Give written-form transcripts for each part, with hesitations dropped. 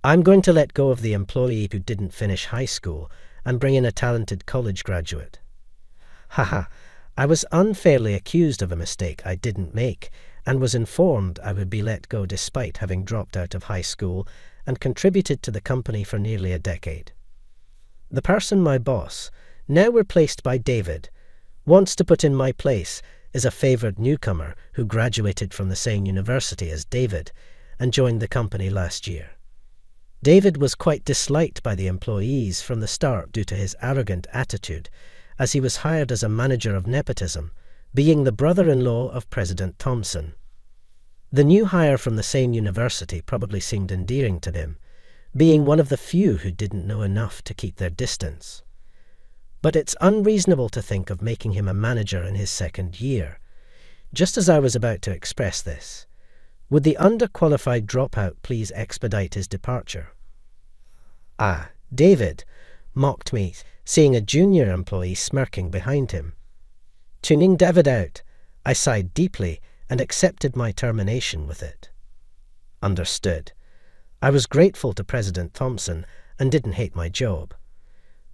I'm going to let go of the employee who didn't finish high school and bring in a talented college graduate. Haha, I was unfairly accused of a mistake I didn't make and was informed I would be let go despite having dropped out of high school and contributed to the company for nearly a decade. The person, my boss, now replaced by David, wants to put in my place is a favoured newcomer who graduated from the same university as David and joined the company last year. David was quite disliked by the employees from the start due to his arrogant attitude, as he was hired as a manager of nepotism, being the brother-in-law of President Thompson. The new hire from the same university probably seemed endearing to him, being one of the few who didn't know enough to keep their distance. But it's unreasonable to think of making him a manager in his second year. Just as I was about to express this, would the underqualified dropout please expedite his departure? Ah, David, mocked me, seeing a junior employee smirking behind him. Tuning David out, I sighed deeply and accepted my termination with it. Understood. I was grateful to President Thompson and didn't hate my job.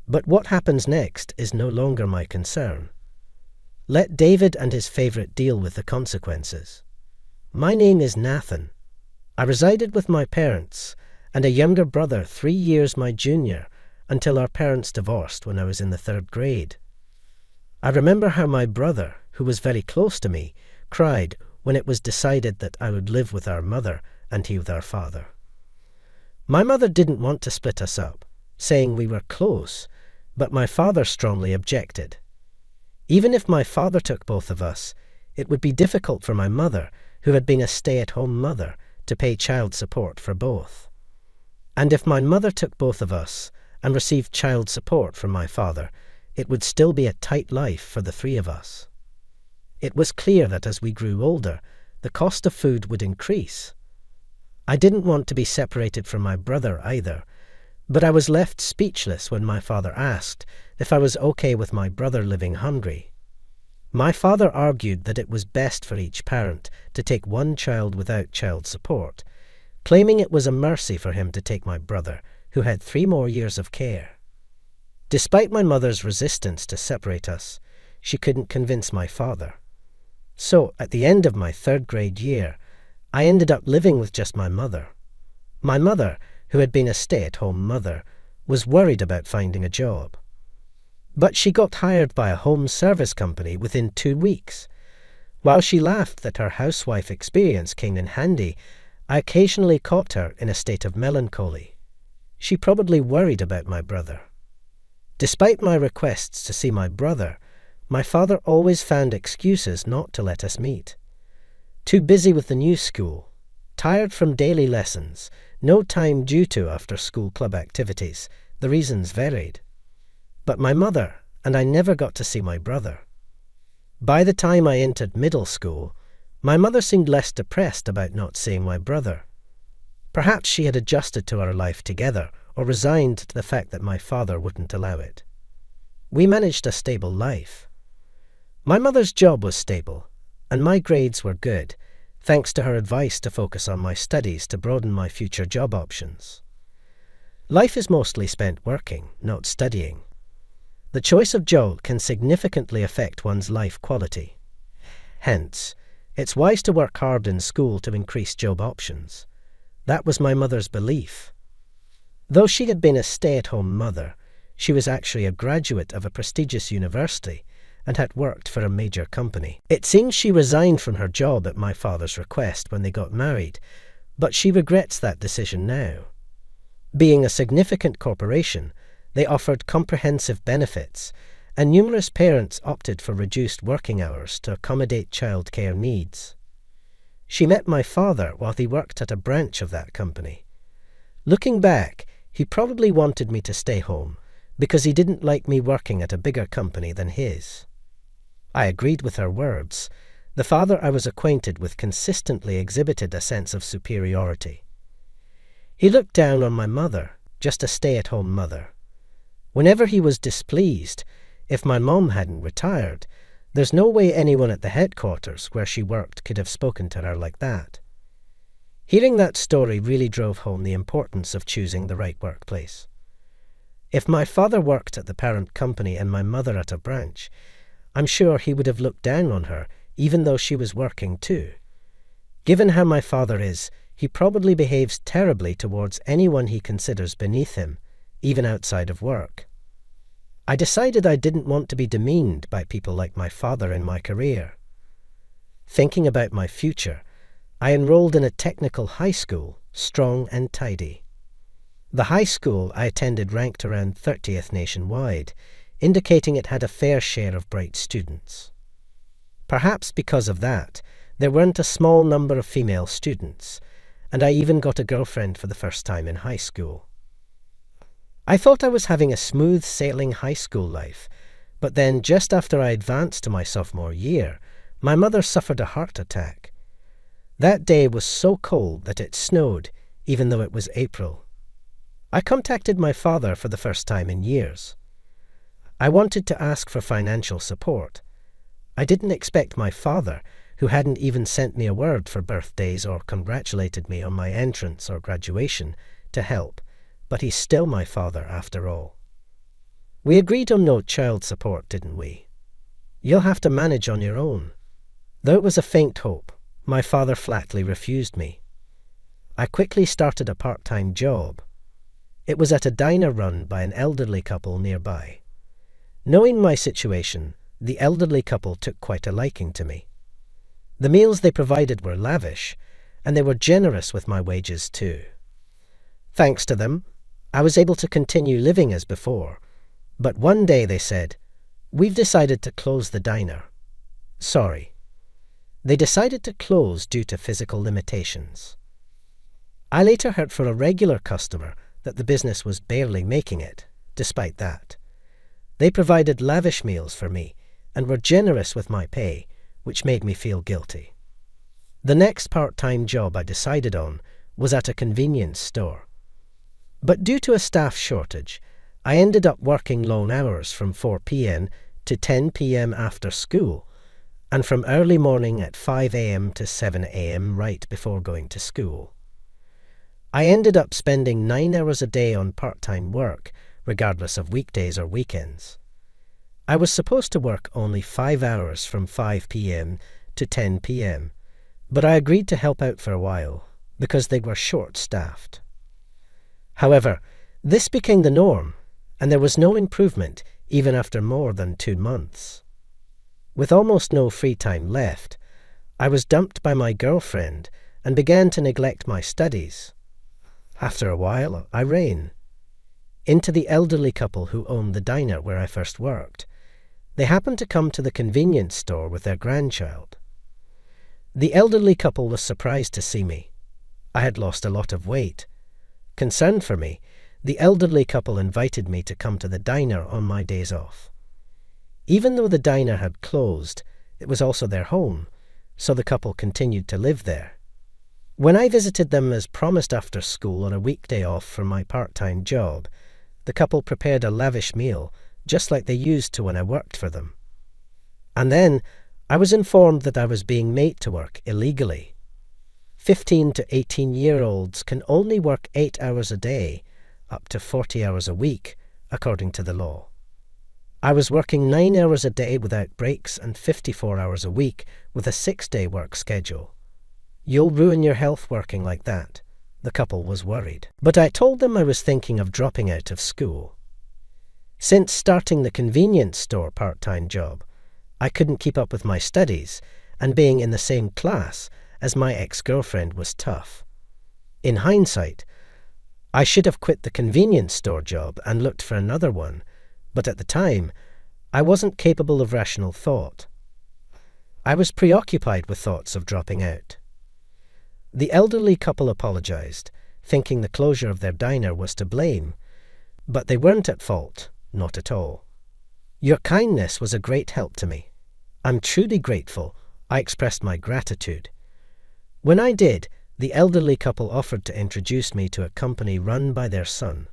But what happens next is no longer my concern. Let David and his favourite deal with the consequences. My name is Nathan. I resided with my parents and a younger brother 3 years my junior until our parents divorced when I was in the 3rd grade. I remember how my brother, who was very close to me, cried when it was decided that I would live with our mother and he with our father. My mother didn't want to split us up, saying we were close, but my father strongly objected. Even if my father took both of us, it would be difficult for my mother, who had been a stay-at-home mother, to pay child support for both. And if my mother took both of us and received child support from my father, it would still be a tight life for the 3 of us. It was clear that as we grew older, the cost of food would increase. I didn't want to be separated from my brother either, but I was left speechless when my father asked if I was okay with my brother living hungry. My father argued that it was best for each parent to take one child without child support, claiming it was a mercy for him to take my brother, who had 3 more years of care. Despite my mother's resistance to separate us, she couldn't convince my father. So, at the end of my 3rd grade year, I ended up living with just my mother. My mother, who had been a stay-at-home mother, was worried about finding a job. But she got hired by a home service company within 2 weeks. While she laughed that her housewife experience came in handy, I occasionally caught her in a state of melancholy. She probably worried about my brother. Despite my requests to see my brother, my father always found excuses not to let us meet. Too busy with the new school, tired from daily lessons, no time due to after-school club activities, the reasons varied. But my mother and I never got to see my brother. By the time I entered middle school, my mother seemed less depressed about not seeing my brother. Perhaps she had adjusted to our life together or resigned to the fact that my father wouldn't allow it. We managed a stable life. My mother's job was stable, and my grades were good, thanks to her advice to focus on my studies to broaden my future job options. Life is mostly spent working, not studying. The choice of job can significantly affect one's life quality. Hence, it's wise to work hard in school to increase job options. That was my mother's belief. Though she had been a stay-at-home mother, she was actually a graduate of a prestigious university and had worked for a major company. It seems she resigned from her job at my father's request when they got married, but she regrets that decision now. Being a significant corporation, they offered comprehensive benefits, and numerous parents opted for reduced working hours to accommodate childcare needs. She met my father while he worked at a branch of that company. Looking back, he probably wanted me to stay home because he didn't like me working at a bigger company than his. I agreed with her words. The father I was acquainted with consistently exhibited a sense of superiority. He looked down on my mother, just a stay-at-home mother. Whenever he was displeased, if my mom hadn't retired, there's no way anyone at the headquarters where she worked could have spoken to her like that. Hearing that story really drove home the importance of choosing the right workplace. If my father worked at the parent company and my mother at a branch, I'm sure he would have looked down on her, even though she was working too. Given how my father is, he probably behaves terribly towards anyone he considers beneath him, even outside of work. I decided I didn't want to be demeaned by people like my father in my career. Thinking about my future, I enrolled in a technical high school, strong and tidy. The high school I attended ranked around 30th nationwide, indicating it had a fair share of bright students. Perhaps because of that, there weren't a small number of female students, and I even got a girlfriend for the first time in high school. I thought I was having a smooth sailing high school life, but then just after I advanced to my sophomore year, my mother suffered a heart attack. That day was so cold that it snowed, even though it was April. I contacted my father for the first time in years. I wanted to ask for financial support. I didn't expect my father, who hadn't even sent me a word for birthdays or congratulated me on my entrance or graduation, to help, but he's still my father after all. We agreed on no child support, didn't we? You'll have to manage on your own. Though it was a faint hope, my father flatly refused me. I quickly started a part-time job. It was at a diner run by an elderly couple nearby. Knowing my situation, the elderly couple took quite a liking to me. The meals they provided were lavish, and they were generous with my wages too. Thanks to them, I was able to continue living as before, but one day they said, "We've decided to close the diner." Sorry. They decided to close due to physical limitations. I later heard from a regular customer that the business was barely making it, despite that. They provided lavish meals for me and were generous with my pay, which made me feel guilty. The next part-time job I decided on was at a convenience store. But due to a staff shortage, I ended up working long hours from 4 p.m. to 10 p.m. after school, and from early morning at 5 a.m. to 7 a.m. right before going to school. I ended up spending 9 hours a day on part-time work, regardless of weekdays or weekends. I was supposed to work only 5 hours from 5 p.m. to 10 p.m., but I agreed to help out for a while because they were short-staffed. However, this became the norm, and there was no improvement even after more than 2 months. With almost no free time left, I was dumped by my girlfriend and began to neglect my studies. After a while, I ran into the elderly couple who owned the diner where I first worked. They happened to come to the convenience store with their grandchild. The elderly couple was surprised to see me. I had lost a lot of weight. Concerned for me, the elderly couple invited me to come to the diner on my days off. Even though the diner had closed, it was also their home, so the couple continued to live there. When I visited them as promised after school on a weekday off from my part-time job, the couple prepared a lavish meal, just like they used to when I worked for them. And then I was informed that I was being made to work illegally. 15 to 18-year-olds can only work 8 hours a day, up to 40 hours a week, according to the law. I was working 9 hours a day without breaks and 54 hours a week with a 6-day work schedule. You'll ruin your health working like that. The couple was worried. But I told them I was thinking of dropping out of school. Since starting the convenience store part-time job, I couldn't keep up with my studies, and being in the same class as my ex-girlfriend was tough. In hindsight, I should have quit the convenience store job and looked for another one, but at the time, I wasn't capable of rational thought. I was preoccupied with thoughts of dropping out. The elderly couple apologized, thinking the closure of their diner was to blame, but they weren't at fault, not at all. Your kindness was a great help to me. I'm truly grateful. I expressed my gratitude. When I did, the elderly couple offered to introduce me to a company run by their son.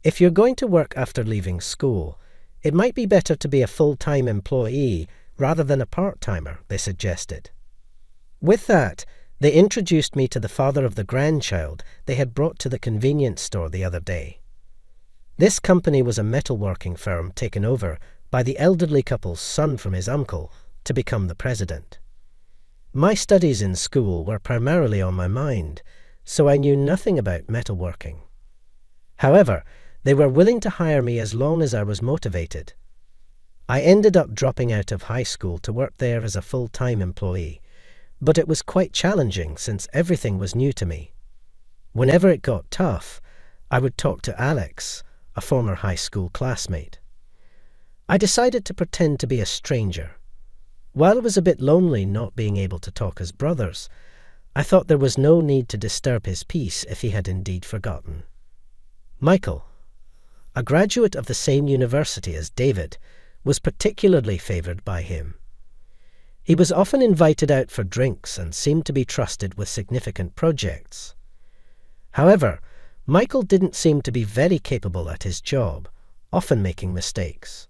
If you're going to work after leaving school, it might be better to be a full-time employee rather than a part-timer, they suggested. With that, They introduced me to the father of the grandchild they had brought to the convenience store the other day. This company was a metalworking firm taken over by the elderly couple's son from his uncle to become the president. My studies in school were primarily on my mind, so I knew nothing about metalworking. However, they were willing to hire me as long as I was motivated. I ended up dropping out of high school to work there as a full-time employee, but it was quite challenging since everything was new to me. Whenever it got tough, I would talk to Alex, a former high school classmate. I decided to pretend to be a stranger. While it was a bit lonely not being able to talk as brothers, I thought there was no need to disturb his peace if he had indeed forgotten. Michael, a graduate of the same university as David, was particularly favoured by him. He was often invited out for drinks and seemed to be trusted with significant projects. However, Michael didn't seem to be very capable at his job, often making mistakes.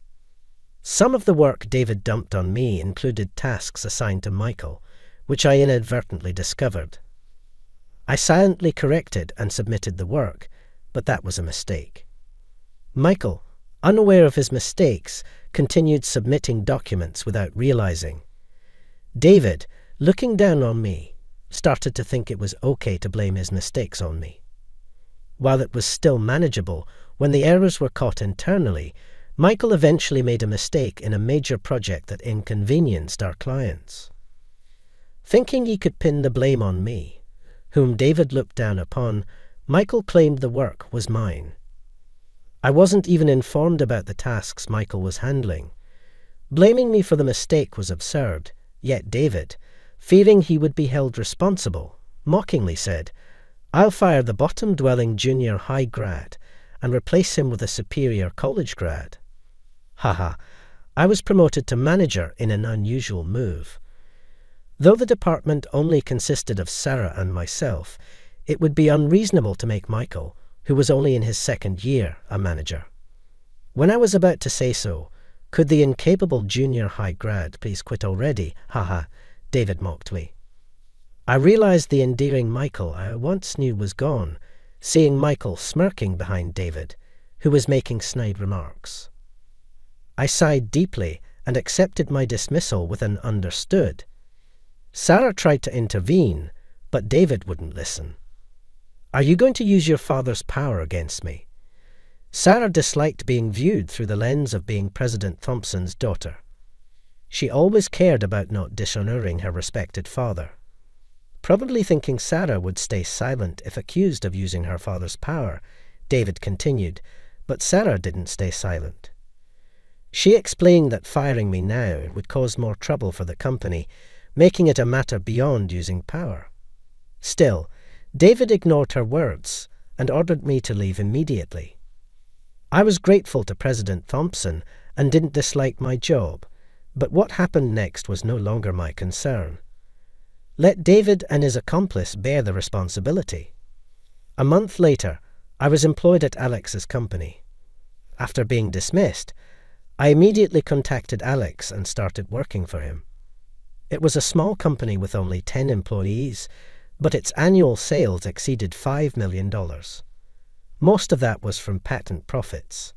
Some of the work David dumped on me included tasks assigned to Michael, which I inadvertently discovered. I silently corrected and submitted the work, but that was a mistake. Michael, unaware of his mistakes, continued submitting documents without realizing. David, looking down on me, started to think it was okay to blame his mistakes on me. While it was still manageable, when the errors were caught internally, Michael eventually made a mistake in a major project that inconvenienced our clients. Thinking he could pin the blame on me, whom David looked down upon, Michael claimed the work was mine. I wasn't even informed about the tasks Michael was handling. Blaming me for the mistake was absurd, yet David, fearing he would be held responsible, mockingly said, "I'll fire the bottom-dwelling junior high grad and replace him with a superior college grad." Haha, I was promoted to manager in an unusual move. Though the department only consisted of Sarah and myself, it would be unreasonable to make Michael, who was only in his second year, a manager. When I was about to say so, "Could the incapable junior high grad please quit already? Haha," David mocked me. I realized the endearing Michael I once knew was gone, seeing Michael smirking behind David, who was making snide remarks. I sighed deeply and accepted my dismissal with an understood. Sarah tried to intervene, but David wouldn't listen. "Are you going to use your father's power against me?" Sarah disliked being viewed through the lens of being President Thompson's daughter. She always cared about not dishonouring her respected father. Probably thinking Sarah would stay silent if accused of using her father's power, David continued, but Sarah didn't stay silent. She explained that firing me now would cause more trouble for the company, making it a matter beyond using power. Still, David ignored her words and ordered me to leave immediately. I was grateful to President Thompson and didn't dislike my job, but what happened next was no longer my concern. Let David and his accomplice bear the responsibility. A month later, I was employed at Alex's company. After being dismissed, I immediately contacted Alex and started working for him. It was a small company with only 10 employees, but its annual sales exceeded $5 million. Most of that was from patent profits.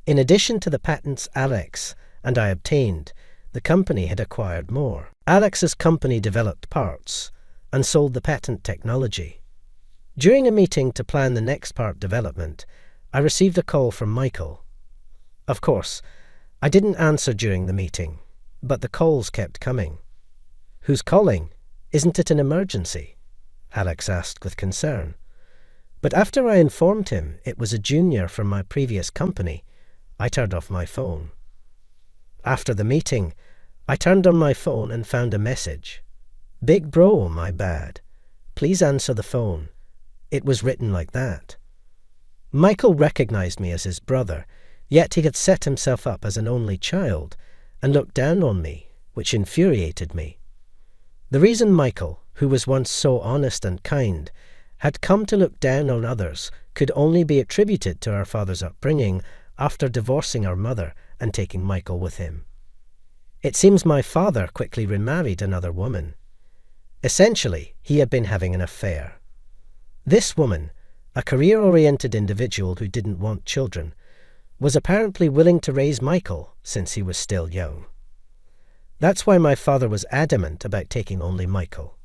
In addition to the patents Alex and I obtained, the company had acquired more. Alex's company developed parts and sold the patent technology. During a meeting to plan the next part development, I received a call from Michael. Of course, I didn't answer during the meeting, but the calls kept coming. "Who's calling? Isn't it an emergency?" Alex asked with concern. But after I informed him it was a junior from my previous company, I turned off my phone. After the meeting, I turned on my phone and found a message. "Big bro, my bad. Please answer the phone." It was written like that. Michael recognized me as his brother, yet he had set himself up as an only child and looked down on me, which infuriated me. The reason Michael, who was once so honest and kind, had come to look down on others could only be attributed to our father's upbringing after divorcing our mother and taking Michael with him. It seems my father quickly remarried another woman. Essentially, he had been having an affair. This woman, a career-oriented individual who didn't want children, was apparently willing to raise Michael since he was still young. That's why my father was adamant about taking only Michael.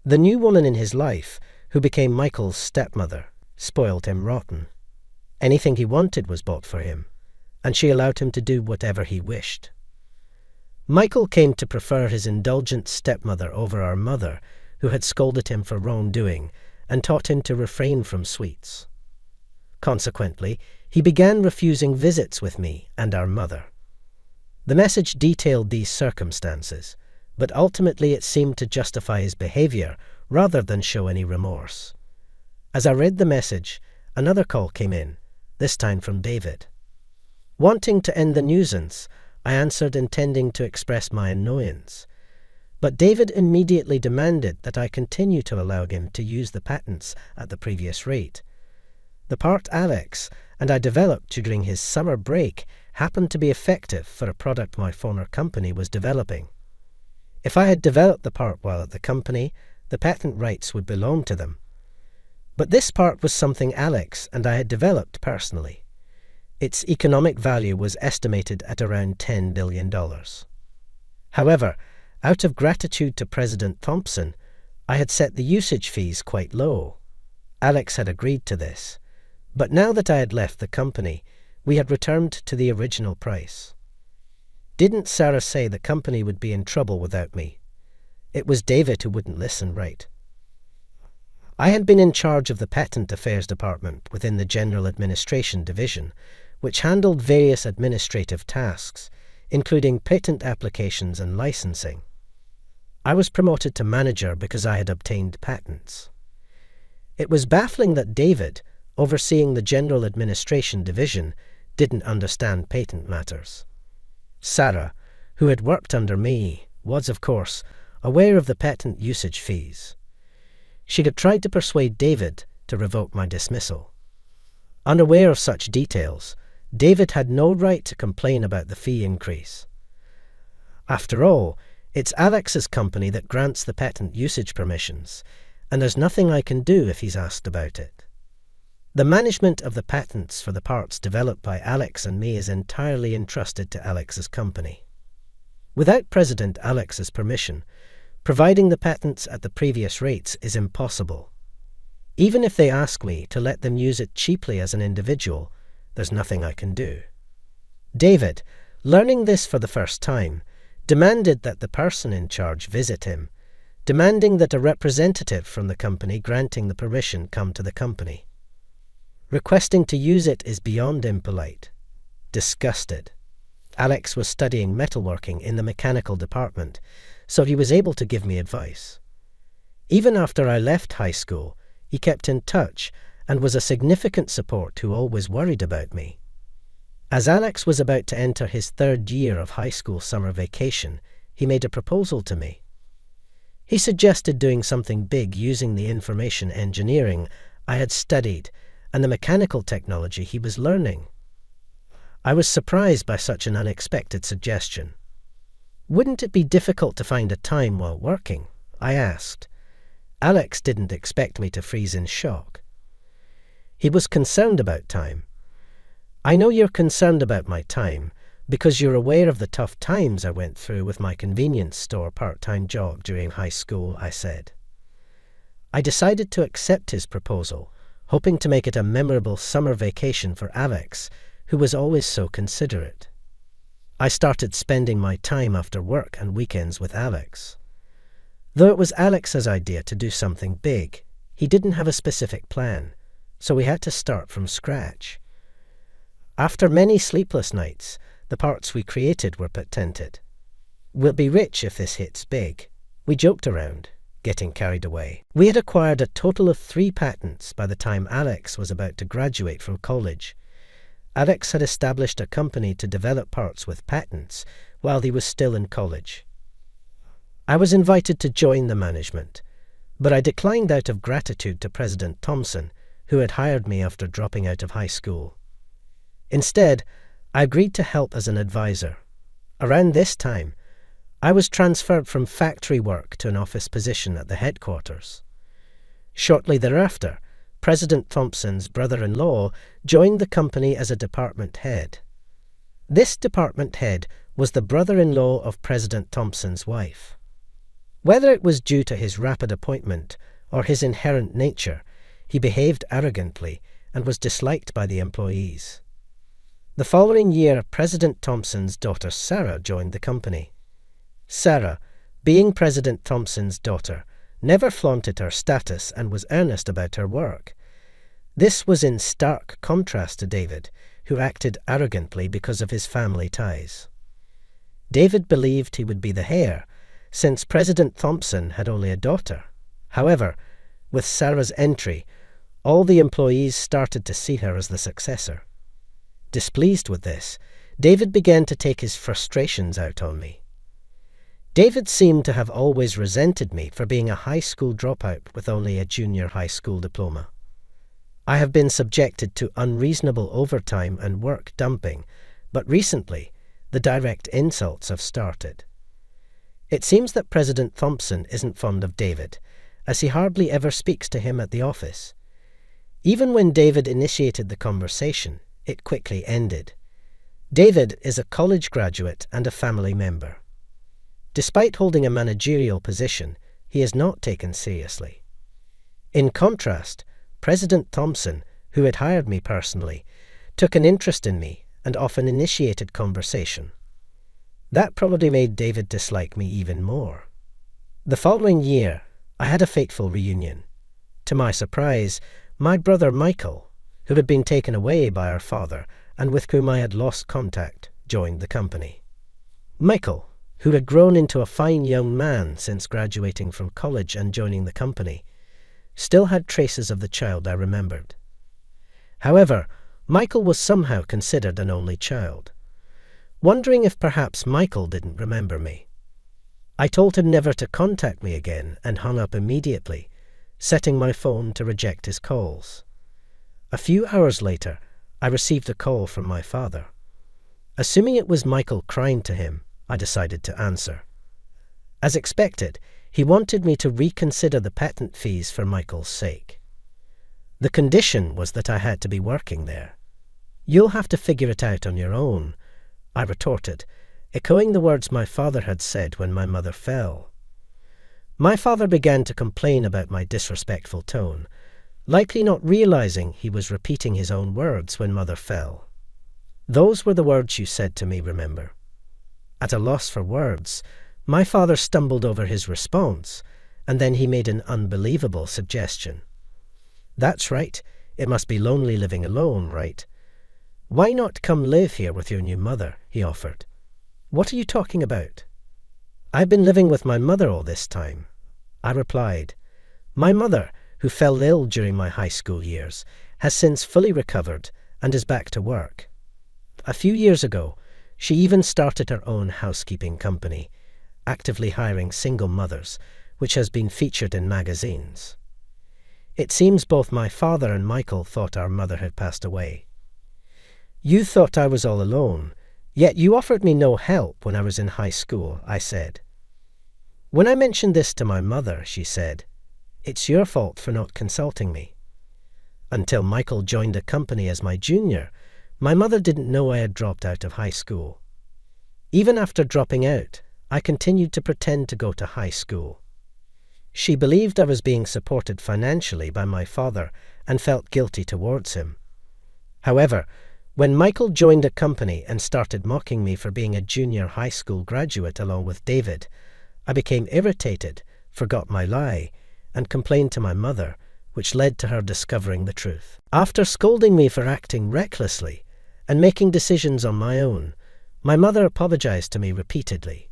The new woman in his life, who became Michael's stepmother, spoiled him rotten. Anything he wanted was bought for him, and she allowed him to do whatever he wished. Michael came to prefer his indulgent stepmother over our mother, who had scolded him for wrongdoing and taught him to refrain from sweets. Consequently, he began refusing visits with me and our mother. The message detailed these circumstances, but ultimately it seemed to justify his behavior rather than show any remorse. As I read the message, another call came in, this time from David. Wanting to end the nuisance, I answered intending to express my annoyance. But David immediately demanded that I continue to allow him to use the patents at the previous rate. The part Alex and I developed during his summer break happened to be effective for a product my former company was developing. If I had developed the part while at the company, the patent rights would belong to them. But this part was something Alex and I had developed personally. Its economic value was estimated at around $10 billion. However, out of gratitude to President Thompson, I had set the usage fees quite low. Alex had agreed to this, but now that I had left the company, we had returned to the original price. Didn't Sarah say the company would be in trouble without me? It was David who wouldn't listen, right? I had been in charge of the Patent Affairs Department within the General Administration Division, which handled various administrative tasks, including patent applications and licensing. I was promoted to manager because I had obtained patents. It was baffling that David, overseeing the General Administration Division, didn't understand patent matters. Sarah, who had worked under me, was, of course, aware of the patent usage fees. She had tried to persuade David to revoke my dismissal. Unaware of such details, David had no right to complain about the fee increase. After all, it's Alex's company that grants the patent usage permissions, and there's nothing I can do if he's asked about it. The management of the patents for the parts developed by Alex and me is entirely entrusted to Alex's company. Without President Alex's permission, providing the patents at the previous rates is impossible. Even if they ask me to let them use it cheaply as an individual, there's nothing I can do. David, learning this for the first time, demanded that the person in charge visit him, demanding that a representative from the company granting the permission come to the company. Requesting to use it is beyond impolite. Disgusted. Alex was studying metalworking in the mechanical department, so he was able to give me advice. Even after I left high school, he kept in touch and was a significant support who always worried about me. As Alex was about to enter his third year of high school summer vacation, he made a proposal to me. He suggested doing something big using the information engineering I had studied and the mechanical technology he was learning. I was surprised by such an unexpected suggestion. Wouldn't it be difficult to find a time while working? I asked. Alex didn't expect me to freeze in shock. He was concerned about time. I know you're concerned about my time because you're aware of the tough times I went through with my convenience store part-time job during high school, I said. I decided to accept his proposal, hoping to make it a memorable summer vacation for Alex, who was always so considerate. I started spending my time after work and weekends with Alex. Though it was Alex's idea to do something big, he didn't have a specific plan, so we had to start from scratch. After many sleepless nights, the parts we created were patented. We'll be rich if this hits big. We joked around, getting carried away. We had acquired a total of 3 patents by the time Alex was about to graduate from college. Alex had established a company to develop parts with patents while he was still in college. I was invited to join the management, but I declined out of gratitude to President Thompson, who had hired me after dropping out of high school. Instead, I agreed to help as an advisor. Around this time, I was transferred from factory work to an office position at the headquarters. Shortly thereafter, President Thompson's brother-in-law joined the company as a department head. This department head was the brother-in-law of President Thompson's wife. Whether it was due to his rapid appointment or his inherent nature, he behaved arrogantly and was disliked by the employees. The following year, President Thompson's daughter Sarah joined the company. Sarah, being President Thompson's daughter, never flaunted her status and was earnest about her work. This was in stark contrast to David, who acted arrogantly because of his family ties. David believed he would be the heir, since President Thompson had only a daughter. However, with Sarah's entry, all the employees started to see her as the successor. Displeased with this, David began to take his frustrations out on me. David seemed to have always resented me for being a high school dropout with only a junior high school diploma. I have been subjected to unreasonable overtime and work dumping, but recently the direct insults have started. It seems that President Thompson isn't fond of David, as he hardly ever speaks to him at the office. Even when David initiated the conversation, it quickly ended. David is a college graduate and a family member. Despite holding a managerial position, he is not taken seriously. In contrast, President Thompson, who had hired me personally, took an interest in me and often initiated conversation. That probably made David dislike me even more. The following year, I had a fateful reunion. To my surprise, my brother Michael, who had been taken away by our father and with whom I had lost contact, joined the company. Michael, who had grown into a fine young man since graduating from college and joining the company, still had traces of the child I remembered. However, Michael was somehow considered an only child. Wondering if perhaps Michael didn't remember me, I told him never to contact me again and hung up immediately, setting my phone to reject his calls. A few hours later, I received a call from my father. Assuming it was Michael crying to him, I decided to answer. As expected, he wanted me to reconsider the patent fees for Michael's sake. The condition was that I had to be working there. "You'll have to figure it out on your own," I retorted, echoing the words my father had said when my mother fell. My father began to complain about my disrespectful tone, likely not realizing he was repeating his own words when mother fell. "Those were the words you said to me, remember?" At a loss for words, my father stumbled over his response, and then he made an unbelievable suggestion. "That's right, it must be lonely living alone, right? Why not come live here with your new mother?" he offered. "What are you talking about?" "I've been living with my mother all this time," I replied. "My mother, who fell ill during my high school years, has since fully recovered and is back to work. A few years ago, she even started her own housekeeping company, actively hiring single mothers, which has been featured in magazines. It seems both my father and Michael thought our mother had passed away. You thought I was all alone, yet you offered me no help when I was in high school," I said. When I mentioned this to my mother, she said, "It's your fault for not consulting me." Until Michael joined the company as my junior, my mother didn't know I had dropped out of high school. Even after dropping out, I continued to pretend to go to high school. She believed I was being supported financially by my father and felt guilty towards him. However, when Michael joined the company and started mocking me for being a junior high school graduate along with David, I became irritated, forgot my lie, and complained to my mother, which led to her discovering the truth. After scolding me for acting recklessly and making decisions on my own, my mother apologized to me repeatedly.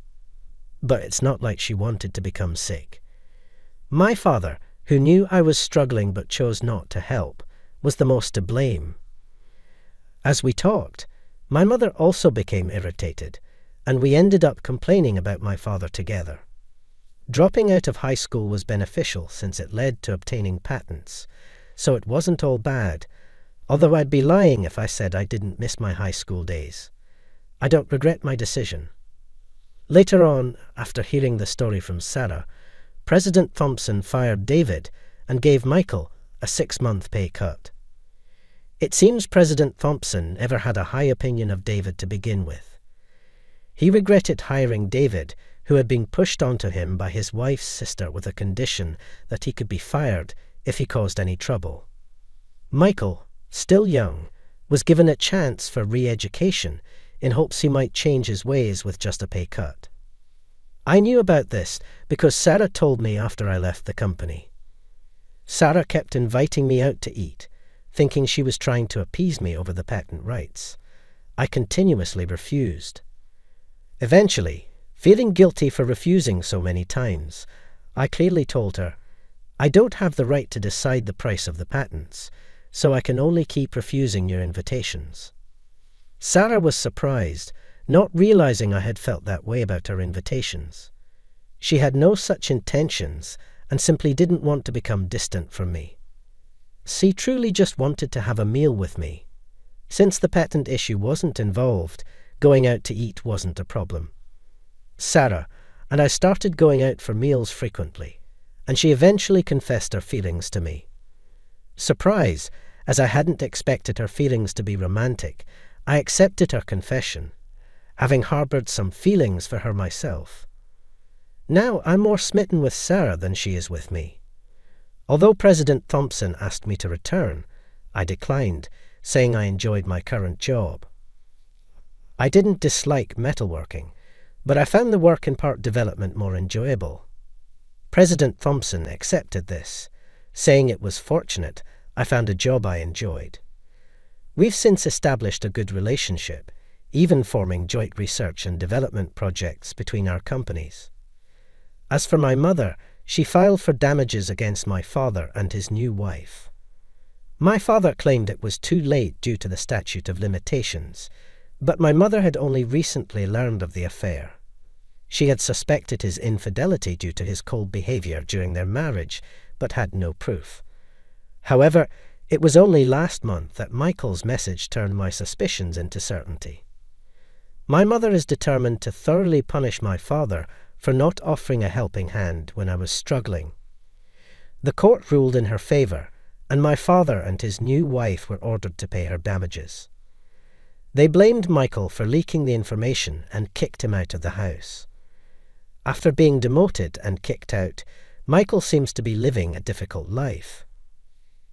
But it's not like she wanted to become sick. My father, who knew I was struggling but chose not to help, was the most to blame. As we talked, my mother also became irritated, and we ended up complaining about my father together. Dropping out of high school was beneficial since it led to obtaining patents, so it wasn't all bad, although I'd be lying if I said I didn't miss my high school days. I don't regret my decision. Later on, after hearing the story from Sarah, President Thompson fired David and gave Michael a 6-month pay cut. It seems President Thompson never had a high opinion of David to begin with. He regretted hiring David, who had been pushed onto him by his wife's sister with a condition that he could be fired if he caused any trouble. Michael, still young, was given a chance for re-education in hopes he might change his ways with just a pay cut. I knew about this because Sarah told me after I left the company. Sarah kept inviting me out to eat, thinking she was trying to appease me over the patent rights. I continuously refused. Eventually, feeling guilty for refusing so many times, I clearly told her, "I don't have the right to decide the price of the patents, so I can only keep refusing your invitations." Sarah was surprised, not realizing I had felt that way about her invitations. She had no such intentions and simply didn't want to become distant from me. She truly just wanted to have a meal with me. Since the patent issue wasn't involved, going out to eat wasn't a problem. Sarah and I started going out for meals frequently, and she eventually confessed her feelings to me. Surprised, as I hadn't expected her feelings to be romantic, I accepted her confession, having harbored some feelings for her myself. Now I'm more smitten with Sarah than she is with me. Although President Thompson asked me to return, I declined, saying I enjoyed my current job. I didn't dislike metalworking, but I found the work in part development more enjoyable. President Thompson accepted this, saying it was fortunate I found a job I enjoyed. We've since established a good relationship, even forming joint research and development projects between our companies. As for my mother, she filed for damages against my father and his new wife. My father claimed it was too late due to the statute of limitations, but my mother had only recently learned of the affair. She had suspected his infidelity due to his cold behavior during their marriage, but had no proof. However, it was only last month that Michael's message turned my suspicions into certainty. My mother is determined to thoroughly punish my father for not offering a helping hand when I was struggling. The court ruled in her favor, and my father and his new wife were ordered to pay her damages. They blamed Michael for leaking the information and kicked him out of the house. After being demoted and kicked out, Michael seems to be living a difficult life.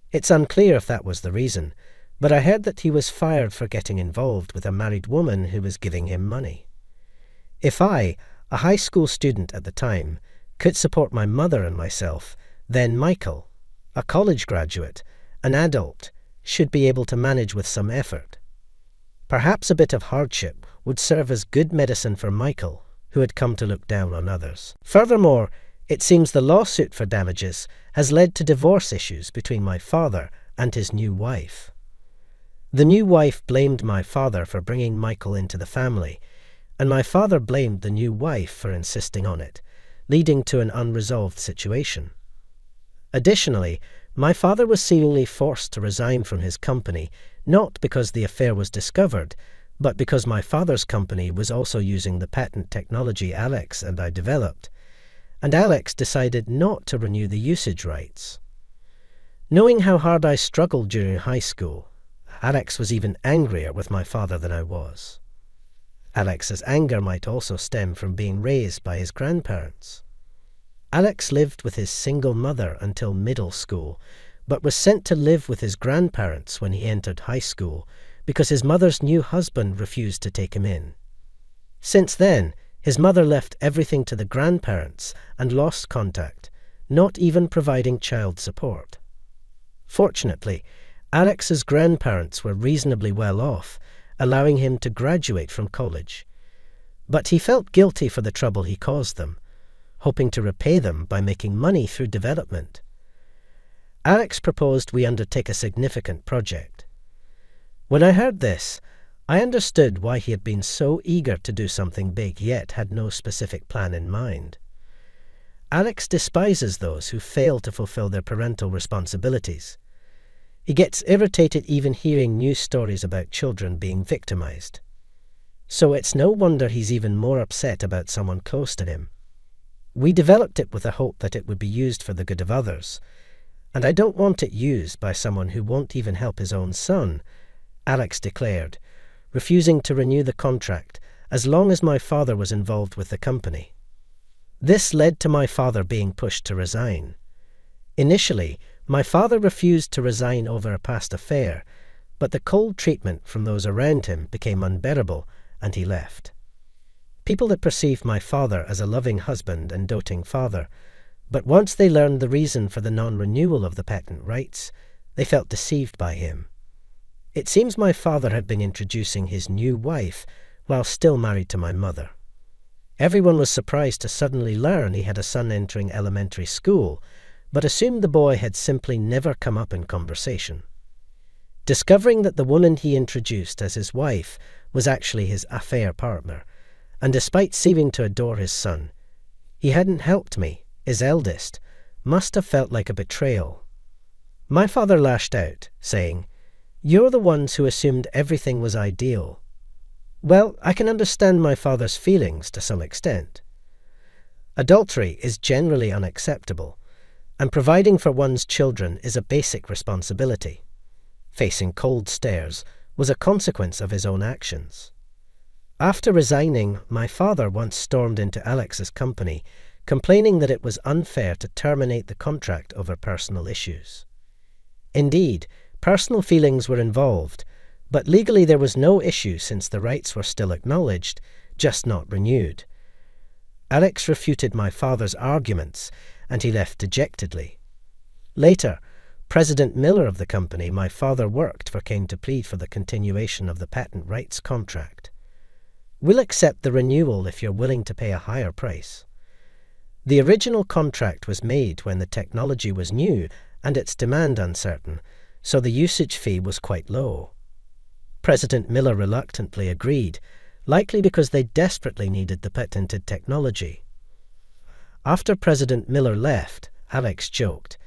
It's unclear if that was the reason, but I heard that he was fired for getting involved with a married woman who was giving him money. If I, a high school student at the time, could support my mother and myself, then Michael, a college graduate, an adult, should be able to manage with some effort. Perhaps a bit of hardship would serve as good medicine for Michael, who had come to look down on others. Furthermore, it seems the lawsuit for damages has led to divorce issues between my father and his new wife. The new wife blamed my father for bringing Michael into the family, and my father blamed the new wife for insisting on it, leading to an unresolved situation. Additionally, my father was seemingly forced to resign from his company, not because the affair was discovered, but because my father's company was also using the patent technology Alex and I developed, and Alex decided not to renew the usage rights. Knowing how hard I struggled during high school, Alex was even angrier with my father than I was. Alex's anger might also stem from being raised by his grandparents. Alex lived with his single mother until middle school, but was sent to live with his grandparents when he entered high school because his mother's new husband refused to take him in. Since then, his mother left everything to the grandparents and lost contact, not even providing child support. Fortunately, Alex's grandparents were reasonably well off, allowing him to graduate from college. But he felt guilty for the trouble he caused them, hoping to repay them by making money through development. Alex proposed we undertake a significant project. When I heard this, I understood why he had been so eager to do something big yet had no specific plan in mind. Alex despises those who fail to fulfill their parental responsibilities. He gets irritated even hearing news stories about children being victimized. So it's no wonder he's even more upset about someone close to him. We developed it with the hope that it would be used for the good of others, and I don't want it used by someone who won't even help his own son, Alex declared, refusing to renew the contract as long as my father was involved with the company. This led to my father being pushed to resign. Initially, my father refused to resign over a past affair, but the cold treatment from those around him became unbearable, and he left. People had perceived my father as a loving husband and doting father, but once they learned the reason for the non-renewal of the patent rights, they felt deceived by him. It seems my father had been introducing his new wife while still married to my mother. Everyone was surprised to suddenly learn he had a son entering elementary school, but assumed the boy had simply never come up in conversation. Discovering that the woman he introduced as his wife was actually his affair partner, and despite seeming to adore his son, he hadn't helped me, his eldest, must have felt like a betrayal. My father lashed out, saying, "You're the ones who assumed everything was ideal." Well, I can understand my father's feelings to some extent. Adultery is generally unacceptable, and providing for one's children is a basic responsibility. Facing cold stares was a consequence of his own actions. After resigning, my father once stormed into Alex's company, complaining that it was unfair to terminate the contract over personal issues. Indeed, personal feelings were involved, but legally there was no issue since the rights were still acknowledged, just not renewed. Alex refuted my father's arguments, and he left dejectedly. Later, President Miller of the company my father worked for came to plead for the continuation of the patent rights contract. "We'll accept the renewal if you're willing to pay a higher price." The original contract was made when the technology was new and its demand uncertain, so the usage fee was quite low. President Miller reluctantly agreed, likely because they desperately needed the patented technology. After President Miller left, Alex joked,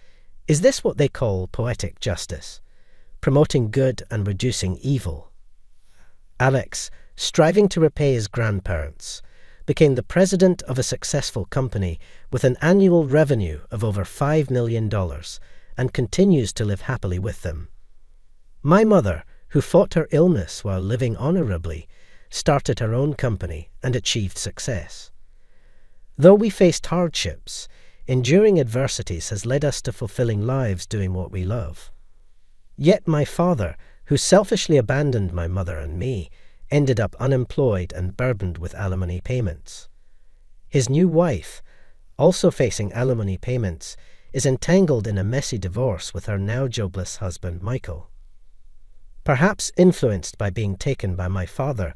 "Is this what they call poetic justice? Promoting good and reducing evil?" Alex, striving to repay his grandparents, became the president of a successful company with an annual revenue of over $5 million and continues to live happily with them. My mother, who fought her illness while living honorably, started her own company and achieved success. Though we faced hardships, enduring adversities has led us to fulfilling lives doing what we love. Yet my father, who selfishly abandoned my mother and me, ended up unemployed and burdened with alimony payments. His new wife, also facing alimony payments, is entangled in a messy divorce with her now jobless husband Michael. Perhaps influenced by being taken by my father,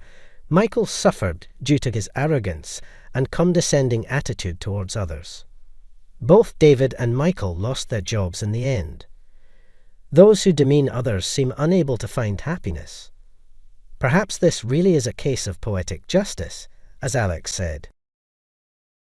Michael suffered due to his arrogance and condescending attitude towards others. Both David and Michael lost their jobs in the end. Those who demean others seem unable to find happiness. Perhaps this really is a case of poetic justice, as Alex said.